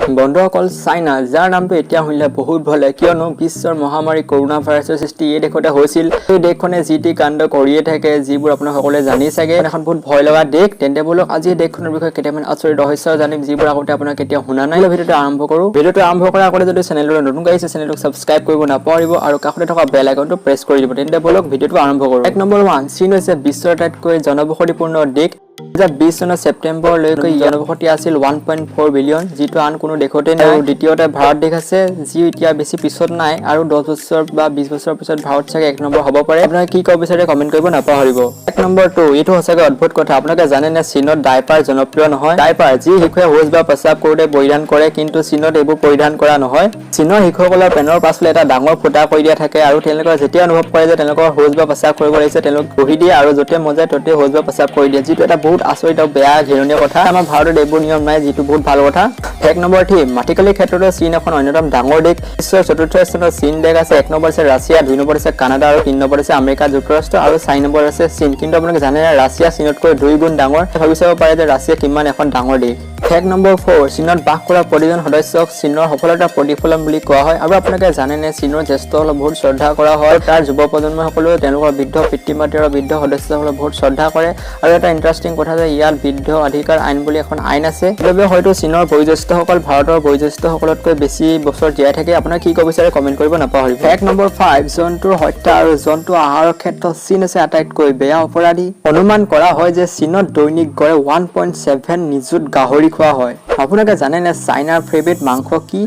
বন্ধুসকল চাইনা যাৰ নামটো এতিয়া শুনিলে বহুত ভয় লাগে কিয়নো বিশ্বৰ মহামাৰী কৰোনা ভাইৰাছৰ সৃষ্টি এই দেশতে হৈছিল। এই দেশখনে যি টি কাণ্ড কৰিয়ে থাকে যিবোৰ আপোনাৰ সকলোৱে জানি চাগে। এখন বহুত ভয় লগা দেশ। তেন্তে বলক আজি এই দেশখনৰ বিষয়ে কেইটামান আচৰিত ৰহস্য জানিম যিবোৰ আগতে আপোনাৰ কেতিয়াও শুনা নাই। ভিডিঅ'টো আৰম্ভ কৰোঁ। ভিডিঅ'টো আৰম্ভ কৰাৰ আগতে যদি চেনেললৈ নতুন আহিছে চেনেলটোক সাবস্ক্ৰাইব কৰিব নাপাহৰিব আৰু কাষতে থকা বেল আইকনটো প্ৰেছ কৰি দিব। তেন্তে বলক ভিডিঅ'টো আৰম্ভ কৰোঁ। 1 নম্বৰ 1 চীন হৈছে বিশ্বৰ আটাইতকৈ জনবসতিপূৰ্ণ দেশ। 2020 চনৰ ছেপ্টেম্বৰলৈকে জনবসতি আছিল 1.4 বিলিয়ন, যিটো আন কোনো দেশতে নাই। আৰু দ্বিতীয়তে ভাৰত দেশ আছে যি এতিয়া বেছি পিছত নাই আৰু 10 বছৰ বা 20 বছৰৰ পিছত ভাৰত চাগে 1 নম্বৰ হ'ব পাৰে। আপোনালোকে কি ক'ব বিচাৰে কমেন্ট কৰিব নাপাহৰিব। 1 নম্বৰ 2 এইটো সঁচাকৈ অদ্ভুত কথা। আপোনালোকে জানে নে চীনত ডাইপাৰ জনপ্ৰিয় নহয়? ডাইপাৰ যি শিশুৱে শৌচ বা প্ৰস্ৰাৱ কৰোঁতে পৰিধান কৰে, কিন্তু চীনত এইবোৰ পৰিধান কৰা নহয়। চীনৰ শিশুসকলৰ পেনৰ পাছফালে এটা ডাঙৰ ফুটা কৰি দিয়া থাকে আৰু তেওঁলোকে যেতিয়া অনুভৱ কৰে যে তেওঁলোকৰ শৌচ বা প্ৰস্ৰাৱ কৰিব লাগিছে তেওঁলোক বহি দিয়ে আৰু য'তে মন যায় ত'তে শৌচ বা প্ৰস্ৰাৱ কৰি দিয়ে, যিটো এটা বহুত আচৰিত আৰু বেয়া ঘৃণনীয় কথা। আমাৰ ভাৰতত এইবোৰ নিয়ম নাই, যিটো বহুত ভাল কথা। 1 নম্বৰ 3 মাটিকালিৰ ক্ষেত্ৰতো চীন এখন অন্যতম ডাঙৰ দেশ। বিশ্বৰ 4ৰ্থ স্থানত চীন দেশ আছে। 1 নম্বৰ আছে ৰাছিয়া, 2 নম্বৰ আছে কানাডা আৰু 3 নম্বৰ আছে আমেৰিকা যুক্তৰাষ্ট্ৰ আৰু 4 নম্বৰ আছে চীন। কিন্তু আপোনালোকে জানে ৰাছিয়া চীনতকৈ 2 গুণ ডাঙৰ। ভাবি চাব পাৰে যে ৰাছিয়া কিমান এখন ডাঙৰ দেশ। 1 নম্বৰ 4 চীনত বাস কৰা প্ৰতিজন সদস্যক চীনৰ সফলতাৰ প্ৰতিফলন বুলি কোৱা হয়। আৰু আপোনালোকে জানেনে চীনৰ জ্যেষ্ঠসকলক বহুত শ্ৰদ্ধা কৰা হয়। তাৰ যুৱ প্ৰজন্মসকলেও তেওঁলোকৰ বৃদ্ধ পিতৃ মাতৃ আৰু বৃদ্ধ সদস্যসকলক বহুত শ্ৰদ্ধা কৰে। আৰু এটা ইণ্টাৰেষ্টিং কথা যে ইয়াত বৃদ্ধ অধিকাৰ আইন বুলি এখন আইন আছে। সেইবাবে হয়তো চীনৰ বয়োজ্যেষ্ঠসকল ভাৰতৰ বয়োজ্যেষ্ঠসকলতকৈ বেছি বছৰ জীয়াই থাকে। আপোনাৰ কি ক'ব বিচাৰে কমেন্ট কৰিব নাপাহৰিব। 1 নম্বৰ 5 জন্তুৰ হত্যা আৰু জন্তু আহাৰৰ ক্ষেত্ৰত চীন আছে আটাইতকৈ বেয়া অপৰাধী। অনুমান কৰা হয় যে চীনত দৈনিক গড়ে 1.7 নিযুত গাহৰি খোৱা হয়। আপোনালোকে জানেনে চাইনাৰ ফেভৰেট মাংস কি?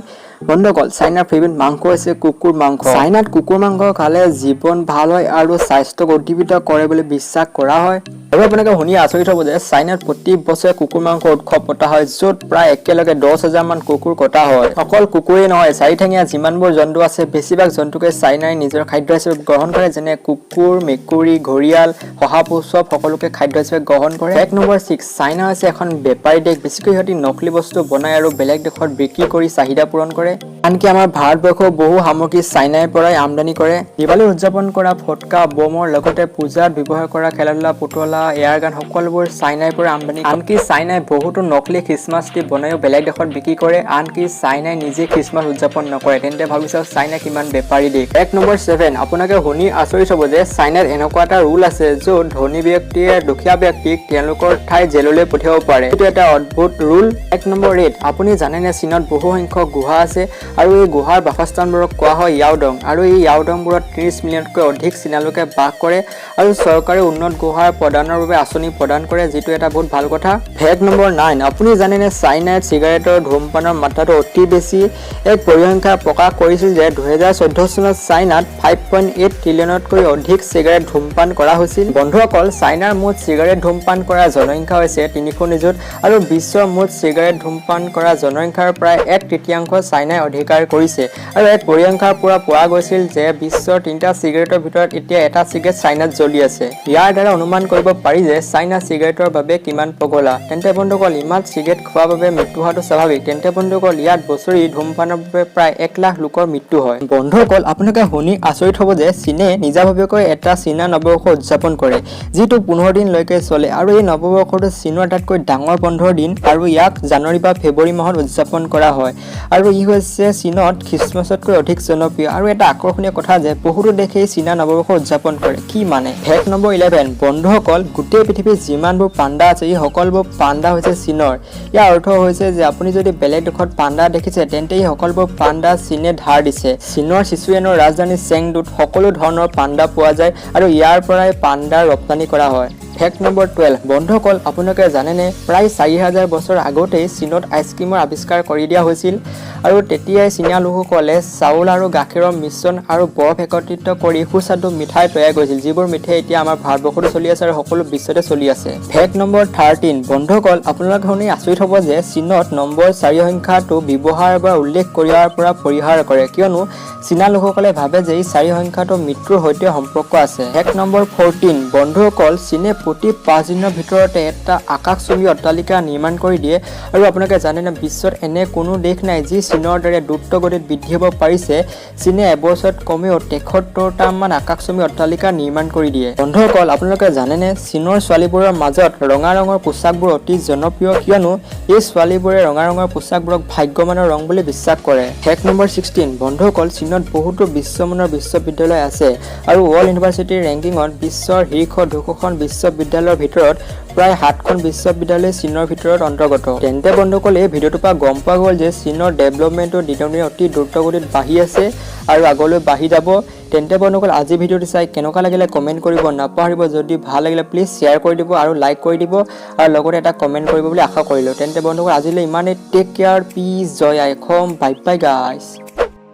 বন্ধুসকল চাইনাৰ ফেভৰেট মাংস হৈছে কুকুৰ মাংস। চাইনাত কুকুৰ মাংস খালে জীৱন ভাল হয় আৰু স্বাস্থ্যক উদ্দীপিত কৰে বুলি বিশ্বাস কৰা হয়। আৰু আপোনালোকে শুনি আচৰিত হ'ব যে চাইনাত প্ৰতি বছৰে কুকুৰ মাংস উৎসৱ পতা হয়, য'ত প্ৰায় একেলগে 10,000 মান কুকুৰ কটা হয়। অকল কুকুৰেই নহয়, চাৰিঠেঙীয়া যিমানবোৰ জন্তু আছে বেছিভাগ জন্তুকে চাইনাই নিজৰ খাদ্য হিচাপে গ্ৰহণ কৰে, যেনে কুকুৰ, মেকুৰী, ঘৰিয়াল, শহাপহু চব সকলোকে খাদ্য হিচাপে গ্ৰহণ কৰে। 1 নম্বৰ 6 চাইনা হৈছে এখন বেপাৰী দেশ। বেছিকৈ সিহঁতি নকলি বস্তু বনাই আৰু বেলেগ দেশত বিক্ৰী কৰি চাহিদা পূৰণ কৰে। আনকি আমাৰ ভাৰতবৰ্ষৰ বহু সামগ্ৰী চাইনাৰ পৰাই আমদানি কৰে। দিৱালী উদযাপন কৰা ফটকা, বমৰ লগতে পূজাত ব্যৱহাৰ কৰা খেলা-ধূলা, পুতলা, এয়াৰগান সকলোবোৰ চাইনাৰ পৰা আমদানি। আনকি চাইনাই বহুতো নকলি খ্ৰীষ্টমাছ ট্ৰি বনাইও বেলেগ দেশত বিক্ৰী কৰে। আনকি চাইনাই নিজে খ্ৰীষ্টমাছ উদযাপন নকৰে। তেন্তে ভাবি চাওক চাইনা কিমান বেপাৰী দেশ। 1 নম্বৰ 7 আপোনালোকে শুনি আচৰিত হ'ব যে চাইনাত এনেকুৱা এটা ৰুল আছে য'ত ধনী ব্যক্তিয়ে দুখীয়া ব্যক্তিক তেওঁলোকৰ ঠাই জেললৈ পঠিয়াব পাৰে। এইটো এটা অদ্ভুত ৰুল। 1 নম্বৰ 8 আপুনি জানেনে চীনত বহু সংখ্যক গুহা আছে আৰু এই গুহাৰ বাসস্থানবোৰক কোৱা হয় য়াওডং। আৰু এই য়াওডংবোৰত 30 মিলিয়নতকৈ অধিক চীনা লোকে বাস কৰে আৰু চৰকাৰে উন্নত গুহাৰ প্ৰদানৰ বাবে আঁচনি প্ৰদান কৰে, যিটো এটা বহুত ভাল কথা। 1 নম্বৰ 9 আপুনি জানেনে চাইনাত চিগাৰেটৰ ধূমপানৰ মাত্ৰাটো অতি বেছি। এক পৰিসংখ্যা প্ৰকাশ কৰিছিল যে 2014 চনত চাইনাত 5.8 ট্ৰিলিয়নতকৈ অধিক চিগাৰেট ধূমপান কৰা হৈছিল। বন্ধুসকল চাইনাৰ মুঠ চিগাৰেট ধূমপান কৰা জনসংখ্যা হৈছে 300 নিযুত আৰু বিশ্বৰ মুঠ চিগাৰেট ধূমপান কৰা জনসংখ্যাৰ প্ৰায় 1/3 চাইনাই অধিকাৰ কৰিছে। আৰু এক পৰিসংখ্যাৰ পৰা পোৱা গৈছিল যে বিশ্বৰ 3টা চিগাৰেটৰ ভিতৰত এতিয়া এটা চিগাৰেট চাইনাত জ্বলি আছে। ইয়াৰ দ্বাৰা অনুমান কৰিব পাৰি যে চাইনা চিগাৰেটৰ বাবে কিমান পগলা। তেন্তে বন্ধুসকল ইমান চিগাৰেট খোৱাৰ বাবে মৃত্যু হোৱাটো স্বাভাৱিক। তেন্তে বন্ধুসকল ইয়াত বছৰি ধূমপানৰ বাবে প্ৰায় 1 লাখ লোকৰ মৃত্যু হয়। বন্ধুসকল আপোনালোকে শুনি আচৰিত হ'ব যে চীনে নিজাববীয়াকৈ এটা চীনা নৱবৰ্ষ উদযাপন কৰে, যিটো 15 দিনলৈকে চলে। আৰু এই নৱবৰ্ষটো চীনৰ আটাইতকৈ ডাঙৰ বন্ধৰ দিন আৰু ইয়াক জানুৱাৰী বা ফেব্ৰুৱাৰী মাহত উদযাপন কৰা হয়। আৰু ই হৈছে চীনত খ্ৰীষ্টমাছতকৈ অধিক জনপ্ৰিয়। আৰু এটা আকৰ্ষণীয় কথা যে বহুতো দেশেই চীনা নৱবৰ্ষ উদযাপন কৰে। কি মানে? 1 নম্বৰ 11 বন্ধুসকল গোটেই পৃথিৱীৰ যিমানবোৰ পাণ্ডা আছে এই সকলোবোৰ পাণ্ডা হৈছে চীনৰ। ইয়াৰ অৰ্থ হৈছে যে আপুনি যদি বেলেগ দেশত পাণ্ডা দেখিছে তেন্তে এই সকলোবোৰ পাণ্ডা চীনে ধাৰ দিছে। চীনৰ চিচুয়ানৰ ৰাজধানী চেংডুত সকলো ধৰণৰ পাণ্ডা পোৱা যায় আৰু ইয়াৰ পৰাই পাণ্ডাৰ ৰপ্তানি কৰা হয়। 1 নম্বৰ 12 বন্ধুসকল আপোনালোকে জানেনে প্ৰায় 4000 বছৰ আগতেই চীনত আইচক্ৰীমৰ আৱিষ্কাৰ কৰি দিয়া হৈছিল। আৰু তেতিয়াই চীনা লোকসকলে চাউল আৰু গাখীৰৰ মিশ্ৰণ আৰু বৰফ একত্ৰিত কৰি সুস্বাদু মিঠাই তৈয়াৰ কৰিছিল, যিবোৰ মিঠাই এতিয়া আমাৰ ভাৰতবৰ্ষতো চলি আছে আৰু সকলো বিশ্বতে চলি আছে। 1 নম্বৰ 13 বন্ধুসকল আপোনালোকে শুনি আচৰিত হ'ব যে চীনত নম্বৰ 4 সংখ্যাটো ব্যৱহাৰ বা উল্লেখ কৰাৰ পৰা পৰিহাৰ কৰে, কিয়নো চীনা লোকসকলে ভাবে যে এই 4 সংখ্যাটো মৃত্যুৰ সৈতে সম্পৰ্ক আছে। 1 নম্বৰ 14 বন্ধুসকল চীনে প্ৰতি 5 দিনৰ ভিতৰতে এটা আকাশচুম্বী অট্টালিকা নিৰ্মাণ কৰি দিয়ে আৰু আপোনালোকে জানেনে বিশ্বত এনে কোনো দেশ নাই যি চীনৰ দৰে দ্ৰুতগতিত বৃদ্ধি হ'ব পাৰিছে চীনে এবছৰত কমেও 73টা মান আকাশচুম্বী অট্টালিকা নিৰ্মাণ কৰি দিয়ে বন্ধুসকল আপোনালোকে জানেনে চীনৰ ছোৱালীবোৰৰ মাজত ৰঙা ৰঙৰ পোছাকবোৰ অতি জনপ্ৰিয় কিয়নো এই ছোৱালীবোৰে ৰঙা ৰঙৰ পোছাকবোৰক ভাগ্যৱানৰ ৰং বুলি বিশ্বাস কৰে ফেক্ট নম্বৰ 16 বন্ধুসকল চীনত বহুতো বিশ্বমানৰ বিশ্ববিদ্যালয় আছে আৰু ৱৰ্ল্ড ইউনিভাৰ্চিটিৰ ৰেংকিঙত বিশ্বৰ শীৰ্ষ 200খন বিশ্ববিদ্যালয়ৰ ভিতৰত প্ৰায় 7খন বিশ্ববিদ্যালয় চীনৰ ভিতৰত অন্তৰ্গত তেন্তে বন্ধুসকল এই ভিডিঅ'টোৰ পৰা গম পোৱা গ'ল যে চীনৰ ডেভেলপমেণ্টটো দিনক দিনে অতি দ্ৰুতগতিত বাঢ়ি আছে আৰু আগলৈ বাঢ়ি যাব তেন্তে বন্ধুসকল আজি ভিডিঅ'টো চাই কেনেকুৱা লাগিলে কমেণ্ট কৰিব নাপাহৰিব যদি ভাল লাগিলে প্লিজ শ্বেয়াৰ কৰি দিব আৰু লাইক কৰি দিব আৰু লগতে এটা কমেণ্ট কৰিব বুলি আশা কৰিলোঁ তেন্তে বন্ধুসকল আজিলৈ ইমানেই টেক কেয়াৰ পিছ জয় আই অসম বাই বাই গাইছ